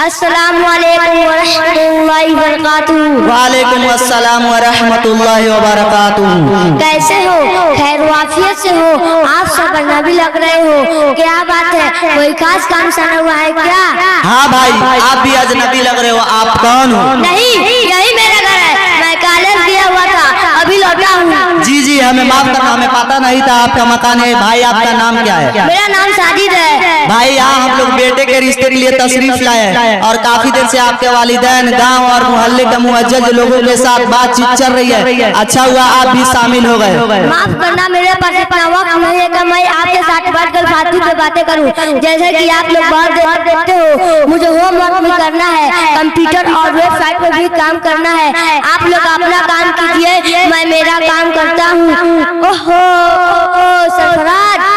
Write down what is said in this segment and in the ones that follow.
अस्सलामुअलैकुम वरहमतुल्लाहि वबरकातुहू। वालेकुम अस्सलाम वरहमतुल्लाहि वबरकातुहू। कैसे हो? खैर वाफियत से हो? आप सब नबी लग रहे हो। क्या बात है, कोई खास काम सना हुआ है क्या? हाँ भाई, आप भी अजनबी लग रहे हो। आप कौन हो? नहीं, यही मेरा घर है। मैं कॉलेज गया हुआ था, अभी लौटा हूँ। जी, हमें माफ करना, हमें पता नहीं था आपका मकान है। भाई आपका नाम क्या है? मेरा नाम साजिद है। भाई यहाँ हम लोग बेटे के रिश्ते के लिए तशरीफ लाए हैं और काफी देर से आपके वालिदैन, गांव और मोहल्ले के मुअज्जज लोगों के साथ बातचीत चल रही है। अच्छा हुआ आप भी शामिल हो गए। माफ करना, मेरे पास इतना वक्त नहीं है कि मैं आपके साथ बैठकर फालतू पे बातें करूं। जैसे कि आप लोग बहुत देखते हो, मुझे होमवर्क भी करना है, कंप्यूटर और वेबसाइट पर भी काम करना है। आप लोग अपना काम कीजिए, मैं मेरा काम करता हूँ। ओहो सरफराज,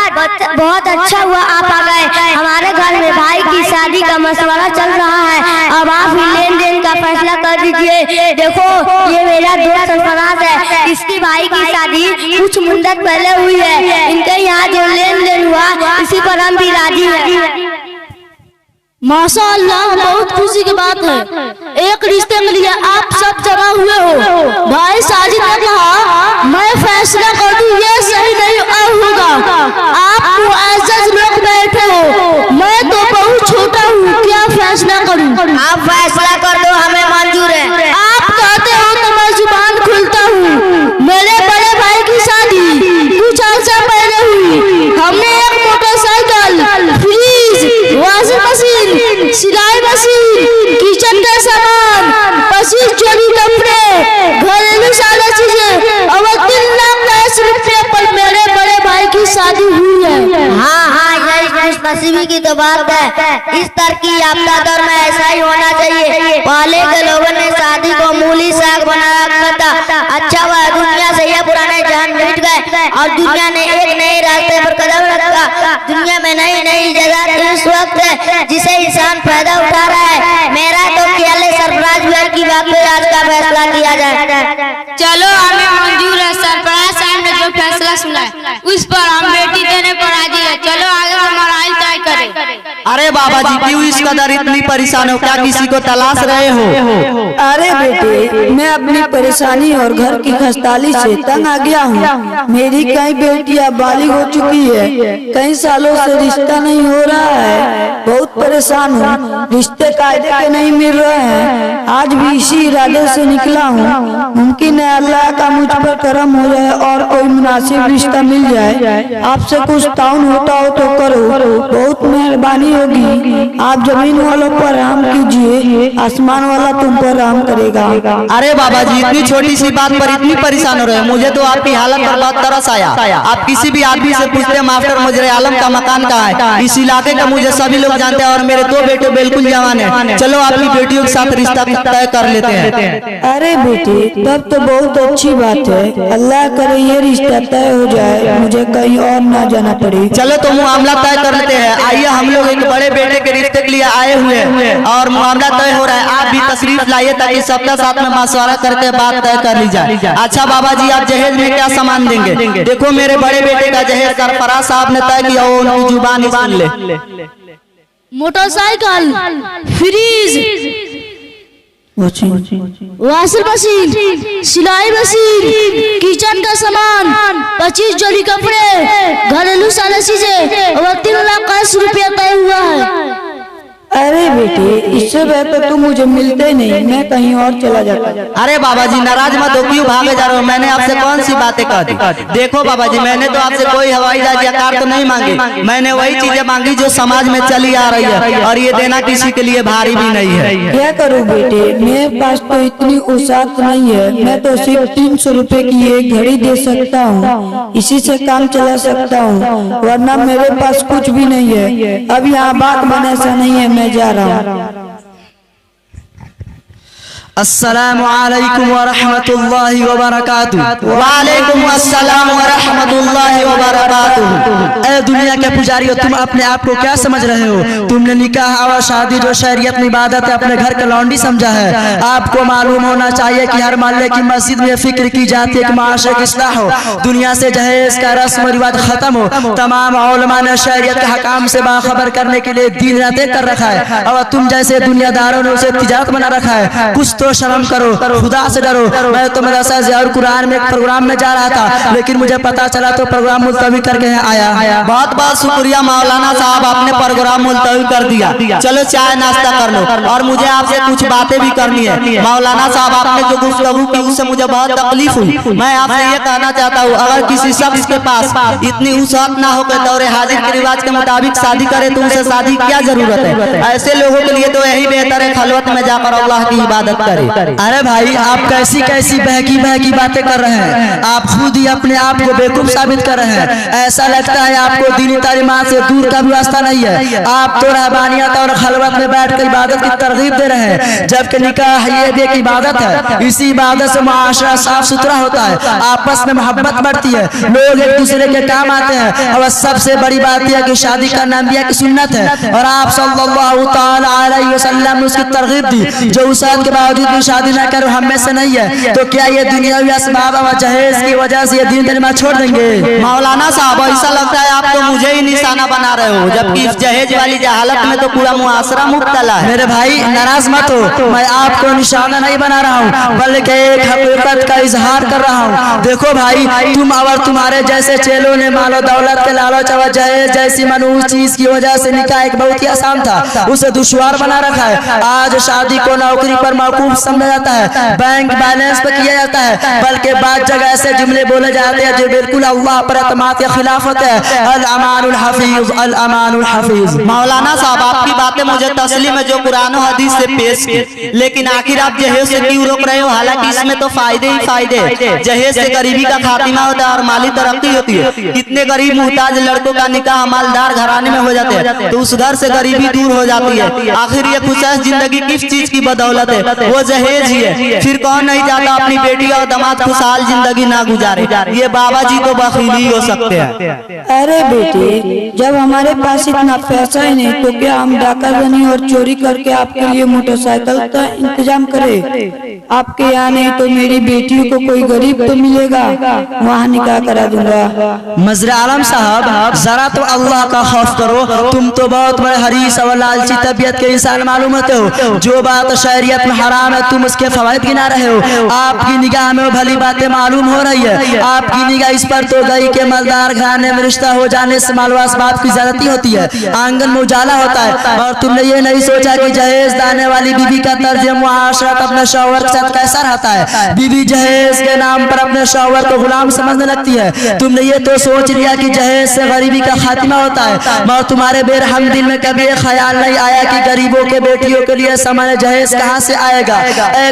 बहुत अच्छा हुआ आप आ गए। हमारे घर में भाई की शादी का मशवरा चल रहा है, अब आप ही लेन देन का फैसला कर दीजिए। देखो ये मेरा दोस्त सरफराज है, इसकी भाई की शादी कुछ मुद्दत पहले हुई है। इनके यहाँ जो लेन देन हुआ इसी पर हम भी राजी हैं। माशाअल्लाह, बहुत खुशी की बात है। एक रिश्ते के लिए आप सब जमा हुए हो। भाई साजिद ने कहा मैं फैसला कर दूं, ये सही नहीं होगा। आप मुअज़्ज़ज़ लोग बैठे हो, मैं तो बहुत छोटा हूँ, क्या फैसला करूं? आप फैसला कर दो, हमें मंजूर है। आप कहते हो तो मैं जुबान खुलता हूँ। मेरे बड़े भाई की शादी कुछ अर्सा पहले हुई। हमने एक मोटरसाइकिल, फ्रिज, वॉशिंग मशीन, सिलाई मशीन, किचन का सामान, 25 जोड़ी कपड़े, घरेलू सारी चीजें और 3 लाख रुपये पर मेरे बड़े भाई की शादी हुई है। हाँ, यही नसीबी की तो बात है। इस तरक्की याफ्ता दौर में ऐसा ही होना चाहिए। पहले के लोगों ने शादी को मूली साग बना रखा था। अच्छा हुआ दुनिया से ये पुराने जहान मिट गए और दुनिया ने एक नए रास्ते पर कदम रखा। दुनिया में नई नई जगह इस वक्त है जिसे इंसान फायदा उठा रहा है। मेरा तो ख्याल है सरफराज भाई की बात पे आज का फैसला किया जाए। चलो हमें मंजूर है। सरफराज साहब ने जो फैसला सुना है उस पर हम बेटी देने पर राजी है। चलो आगे हमारा आइल तय करें। अरे बाबा जी, क्यों इस कदर इतनी परेशान हो? क्या किसी को तलाश रहे हो? अरे बेटे, मैं अपनी परेशानी और घर की खस्ताली से तंग आ गया हूँ। मेरी कई बेटियां बालिग हो चुकी है, कई सालों से रिश्ता नहीं हो रहा है। बहुत परेशान हूँ, रिश्ते कायदे के नहीं मिल रहे हैं। आज भी इसी इरादे से निकला हूँ, मुमकिन है अल्लाह का मुझ पर करम हो जाए और कोई मुनासिब रिश्ता मिल जाए। आपसे कुछ ताउन होता हो तो करो, बहुत मेहरबानी होगी। आप जमीन वालों पर रहम कीजिए, आसमान वाला तुम पर रहम करेगा। अरे बाबा जी, इतनी छोटी सी बात पर इतनी परेशान हो रहे हो? मुझे तो आपकी हालत पर बहुत तरस आया। आप किसी भी आदमी से पूछते मास्टर मुजरे आलम का मकान कहाँ है? इस इलाके का मुझे सभी लोग जानते हैं और मेरे 2 बेटे बिल्कुल जवान हैं। चलो अपनी बेटियों के साथ रिश्ता तय कर लेते हैं। अरे बेटे, तब तो बहुत अच्छी बात है। अल्लाह करे ये रिश्ता तय हो जाए, मुझे कहीं और ना जाना पड़े। चलो तो मामला तय कर लेते हैं। आइए, हम लोग एक बड़े बेटे के रिश्ते के लिए आए हुए हैं और मामला तय हो रहा है। आप भी तशरीफ लाइए ताकि सबका साथ में मशवरा करके बात तय कर ली जाए। अच्छा बाबा जी, आप जहेज में क्या सामान देंगे? देखो मेरे बड़े बेटे का जहेज सरफराज साहब ने तय किया, वो उनकी जुबान ही सुन ले। मोटरसाइकिल, फ्रिज, वॉशिंग मशीन, सिलाई मशीन, किचन का सामान, 25 जोड़ी कपड़े, घरेलू सारी चीजें और 3 लाख रुपया तय हुआ है। अरे बेटे, इससे बेहतर तुम मुझे मिलते नहीं, मैं कहीं और चला जाता। अरे बाबा जी नाराज मत हो, क्यों भागे जा रहे हो? मैंने आपसे कौन सी बातें कह दी? देखो बाबा जी, मैंने तो आपसे कोई हवाई जहाज या कार तो नहीं मांगी। मैंने वही चीजें मांगी जो समाज में चली आ रही है और ये देना किसी के लिए भारी भी नहीं है। क्या करूँ बेटे, मेरे पास तो इतनी औकात नहीं है। मैं तो सिर्फ 300 रुपए की एक घड़ी दे सकता हूँ, इसी से काम चला सकता हूँ, वरना मेरे पास कुछ भी नहीं है। अब यहाँ बात बने ऐसा नहीं है, मैं जा रहा हूँ। अस्सलामु अलैकुम व रहमतुल्लाहि व बरकातुहू। वालेकुम अस्सलाम व रहमतुल्लाहि व बरकातुहू। ए दुनिया के पुजारियों, तुम अपने आप को क्या समझ रहे हो? तुमने निकाह और शादी जो शरीयत में इबादत है अपने घर का लौंडी समझा है। आपको मालूम होना चाहिए कि हर मोहल्ले की मस्जिद में फिक्र की जाती है कि माशरे की इस्लाह हो, दुनिया से जहेज का रस्म रिवाज खत्म हो। तमाम उलमा ने शरीयत के हकाम से बाखबर करने के लिए दिन रात कर रखा है, और तुम जैसे दुनियादारों ने उसे तिजारत बना रखा है। कुछ तो शर्म करो, खुदा से डरो। मैं तो मदरसा ज़ियाउल कुरान में एक प्रोग्राम में जा रहा था, लेकिन मुझे पता चला तो प्रोग्राम मुलतवी करके आया। बहुत बहुत शुक्रिया मौलाना साहब, आपने प्रोग्राम मुलतवी कर दिया। चलो चाय नाश्ता कर लो, और मुझे आपसे कुछ बातें भी करनी है। मौलाना साहब, आपने जो गुफ्तगू की उससे मुझे बहुत तकलीफ हुई। मैं आपसे ये कहना चाहता हूँ, अगर किसी शख्स के पास इतनी वुसअत ना हो कि दौरे हाजिर के रिवाज के मुताबिक शादी करे तो उसे शादी की क्या जरूरत है? ऐसे लोगों के लिए तो यही बेहतर है खलवत में जाकर अल्लाह की इबादत करे। अरे भाई, आप कैसी कैसी बहकी बहकी बातें कर रहे हैं? आप खुद ही अपने आप को बेवकूफ साबित कर रहे हैं। ऐसा लगता है आपको दीनी तालीमात से दूर का भी रास्ता नहीं है। आप तो रहबानियत और खलवत में बैठ कर इबादत की तरगीब दे रहे हैं, जबकि निकाह ये भी एक इबादत है। इसी इबादत से मुआशरा साफ सुथरा होता है, आपस में मोहब्बत बढ़ती है, लोग एक दूसरे के काम आते हैं। और सबसे बड़ी बात यह कि शादी करना अंबिया की सुन्नत है, और आप सल्लल्लाहु तआला अलैहि वसल्लम ने उसकी तरगीब दी। जो वुसअत के बावजूद भी शादी न करो हम में से नहीं है, तो क्या ये दुनियावी असबाब और जहेज की वजह से ये दीन तलीमा छोड़ देंगे? मौलाना साहब, ऐसा लगता है आप तो मुझे ही निशाना बना रहे हो, जबकि इस जहेज वाली जहालत में तो पूरा मुआशरा मुब्तला है। मेरे भाई नाराज मत हो, मैं आपको निशाना नहीं बना रहा हूँ, बल्कि एक हकीकत का इजहार कर रहा हूँ। देखो भाई, तुम और तुम्हारे जैसे चेलों ने मालो दौलत के लालच और जहेज जैसी मनहूस चीज की वजह से निकाह एक बहुत ही आसान था उसे दुश्वार बना रखा है। आज शादी को नौकरी पर मौकूफ समझा जाता है, बैंक बैलेंस पर किया जाता है, बल्कि बाद जगह ऐसे जुमले बोले जाते हैं जो बिल्कुल अल्लाह पर एतमाद के खिलाफ होते हैं। अल अमानुल हफीज, अल अमानुल हफीज। मौलाना साहब, आपकी बातें मुझे तस्लीम है जो कुरान और हदीस से पेश की, लेकिन आखिर आप जहेज से क्यों रोक रहे हो? हालांकि इसमें तो फायदे ही फायदे। जहेज से गरीबी का खात्मा होता है और माली तरक्की होती है। कितने गरीब मुहताज लड़कों का निकाह मालदार घराने में हो जाते हैं, तो उस घर से गरीबी दूर हो जाती है। आखिर ये खुशहाल जिंदगी किस चीज की बदौलत है? वो जहेज ही है। फिर कौन नहीं चाहता अपनी बेटी और दामाद खुशहाल जिंदगी ना गुजारे? ये बाबा जी तो बखील ही हो सकते हैं। अरे बेटे, जब हमारे पास इतना पैसा ही नहीं तो क्या हम डाकाजनी और चोरी करके आपके लिए मोटरसाइकिल का इंतजाम करें? आपके यहाँ नहीं तो मेरी बेटियों को कोई गरीब तो मिलेगा, वहाँ निकाह करा दूंगा। मजर आलम साहब, जरा तो अल्लाह का खौफ करो। तुम तो बहुत बड़े हरीस और लालची तबीयत के इंसान मालूम होते हो। जो बात शरीयत में हराम है तुम उसके फवायद गिना रहे हो। आपकी निगाह में भली बातें मालूम हो रही है, आपकी निगाह इस पर तो गई के मालदार घराने में रिश्ता हो जाने से मालवास बात की ज्यादती होती है, आंगन में उजाला होता है। और तुमने ये नहीं सोचा कि जहेज दाने वाली बीवी का तर्ज मुआशरत अपने शौहर के साथ कैसा रहता है। बीवी जहेज के नाम पर अपने शौहर को गुलाम समझने लगती है। तुमने ये तो सोच लिया कि जहेज से गरीबी का खात्मा होता है, मगर तुम्हारे बेरहम दिल में कभी ख्याल नहीं आया कि गरीबों के बेटियों के लिए सामान जहेज कहाँ से आएगा।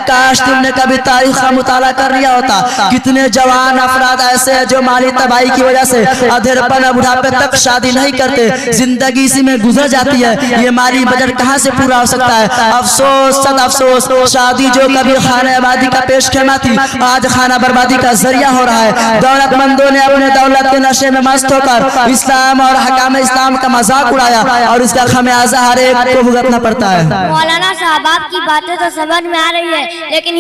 काश तुमने कभी तारीख का मुताला कर लिया होता। कितने जवान अफराद ऐसे हैं जो माली तबाही की वजह से अधेड़पन बुढ़ापे तक शादी नहीं करते, जिंदगी इसी में गुजर जाती है। ये माली बजट कहाँ से पूरा हो सकता है? अफसोस, सद अफसोस, शादी जो कभी खाना आबादी का पेश खेमा थी, आज खाना बर्बादी का जरिया हो रहा है। दौलतमंदों ने अपने दौलत के नशे में मस्त होकर इस्लाम और हकाम इस्लाम का मजाक उड़ाया, और इसका खमियाजा हर एक को भुगतना पड़ता है। मौलाना साहब, आपकी बातें तो समझ में आ रही है, लेकिन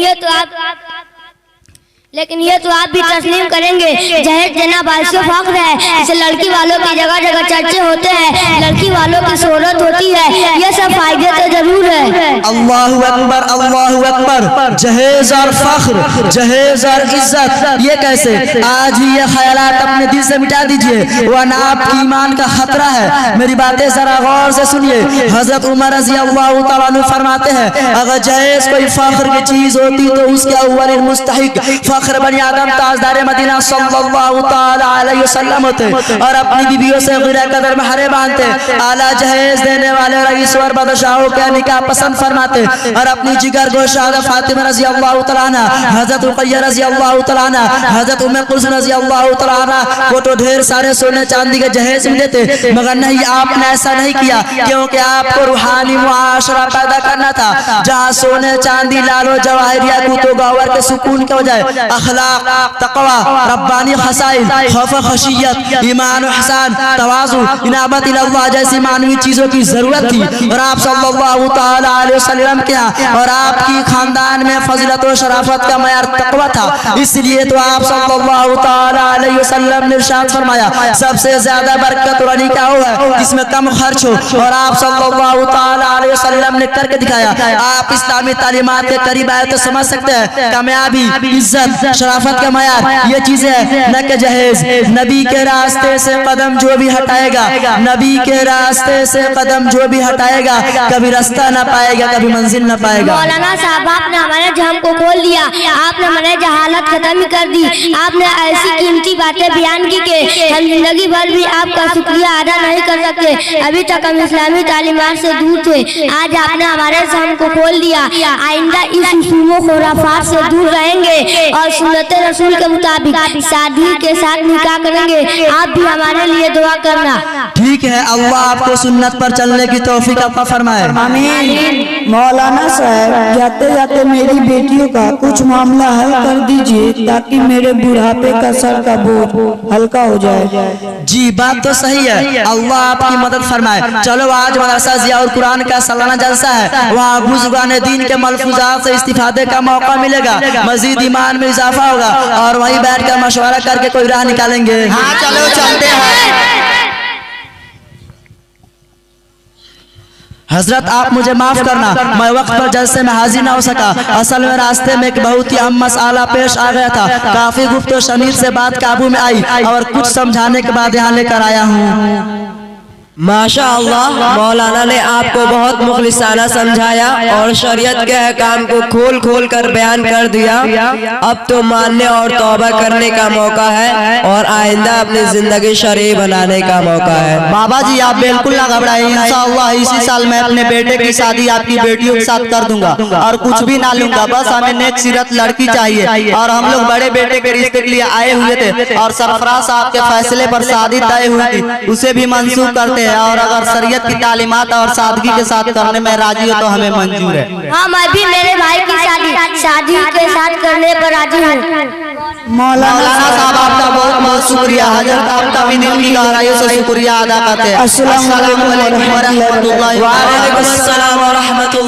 ये तो आप भी तस्लीम करेंगे, जहेज देना बाइसों फख्र है। इसे लड़की वालों की जगह जगह चर्चे होते हैं, लड़की वालों की शोहरत होती है, ये सब फायदे तो जरूर है। अल्लाहु अकबर, अल्लाहु अकबर। जहेज और फख्र, जहेज और इज्जत, ये कैसे? आज ही ये ख्यालात अपने दिल से मिटा दीजिए, वरना आपकी ईमान का खतरा है। मेरी बातें जरा गौर से सुनिए। हजरत उमर रज़ी अल्लाह तआला अन्हु फरमाते हैं, अगर जहेज कोई फख्र की चीज होती तो उसके अव्वल मुस्तहिक फख्र बनी आदम ताजदार मदीना सल्लल्लाहु तआला अलैहि वसल्लम होते, और अपनी बीवियों से गिरा कदर में हरे बांधते। आला जहेज देने वाले रईस और बादशाहों का निकाह पसंद फरमाते और अपनी जिगर गोश फातिमा रजी अल्लाह तआला अन्हा, हजरत रुकैया रजी अल्लाह तआला अन्हा, हजरत उम्मे कुलसूम रजी अल्लाह तआला अन्हा को तो ढेर सारे सोने चांदी के जहेज में देते, मगर नहीं, आपने ऐसा नहीं किया, क्योंकि आपको रूहानी मुआशरा पैदा करना था, जहाँ सोने चांदी लालो जवाहरिया कुतो गौहर के सुकून के बजाय अखलाक, तकवा, रब्बानी खसाइल, खौफ खशियत, ईमान ihसान, तवाज़ु, इनाबत इल्लाह जैसी मानवी चीजों की जरूरत थी। और आप सल्लल्लाहु तआला अलैहि वसल्लम के यहाँ और आपकी खानदान में फजीलत और शराफत का मयार तकवा था, इसलिए तो आप सल्लल्लाहु तआला अलैहि वसल्लम ने इरशाद फरमाया, सबसे ज्यादा बरकत और अली क्या हुआ जिसमें कम खर्च हो। और आप सल्लल्लाहु तआला अलैहि वसल्लम ने करके दिखाया। आप इस्लामी तालीमात के करीब आए तो समझ सकते हैं कामयाबी, इज्जत, शराफत का मयार ये चीजें है, न के जहेज। नबी के रास्ते से कदम जो भी हटाएगा, नबी के रास्ते से कदम जो भी हटाएगा, कभी रास्ता न पाएगा, कभी मंजिल न पाएगा। मौलाना साहब, आपने हमारे जहम को खोल दिया, आपने हमारे जहालत खत्म ही कर दी। आपने ऐसी कीमती बातें बयान की कि हम जिंदगी भर भी आपका शुक्रिया अदा नहीं कर सकते। अभी तक हम इस्लामी तालीमात से दूर थे, आज आपने हमारे जहम को खोल दिया। आइंदा इस उसूलों खुराफात से दूर रहेंगे और सुन्नत रसूल के मुताबिक शादी के साथ निकाह करेंगे। आप भी हमारे लिए दुआ करना। ठीक है, अल्लाह आपको सुन्नत पर चलने की तौफीक अता फरमाए। आमीन। मौलाना साहब, जाते जाते मेरी बेटियों का कुछ मामला हल कर दीजिए ताकि मेरे बुढ़ापे का सर का बोझ हल्का हो जाए। जी, बात तो सही है, अल्लाह आपकी मदद फरमाए। चलो, आज मदरसा ज़ियाउल कुरान का सालाना जलसा है, वहाँ बुजुर्गान दीन के मलफूजात से इस्तिफादे का मौका मिलेगा, मजीद ईमान में इजाफा होगा और वहीं बैठ कर मशवरा करके कोई राह निकालेंगे। हाँ, चलो चलते हैं। हजरत, आप मुझे माफ करना, मैं वक्त पर जलसे में हाजिर ना हो सका। असल में रास्ते में एक बहुत ही अहम मसाला पेश आ गया था। काफी गुफ्त शमीर से बात काबू में आई और कुछ समझाने के बाद यहाँ लेकर आया हूँ। माशाअल्लाह, मौलाना ने आपको बहुत मुखलिसाना समझाया और शरीयत के अहकाम को खोल खोल कर बयान कर दिया। अब तो मानने और तौबा करने का मौका है और आइंदा अपनी जिंदगी शरई बनाने का मौका है। बाबा जी, आप बिल्कुल ना घबराएं, इंशाअल्लाह इसी साल मैं अपने बेटे की शादी आपकी बेटियों के साथ कर दूंगा और कुछ भी ना लूंगा, बस हमें नेक सीरत लड़की चाहिए। और हम लोग बड़े बेटे के रिश्ते के लिए आए हुए थे और सरफराज साहब के फैसले पर शादी तय हुई थी, उसे भी मंसूख करते हैं और अगर शरीयत की तालीमात और सादगी के साथ करने में राजी हो तो हमें मंजूर है। हाँ, मैं भी मेरे भाई की शादी के साथ करने पर राजी हूँ। मौलाना साहब, आपका बहुत बहुत शुक्रिया। हजरत, आपका भी दिल की गहराइयों से शुक्रिया अदा करते हैं। अस्सलाम वालेकुम व रहमतुल्लाहि व बरकातहू।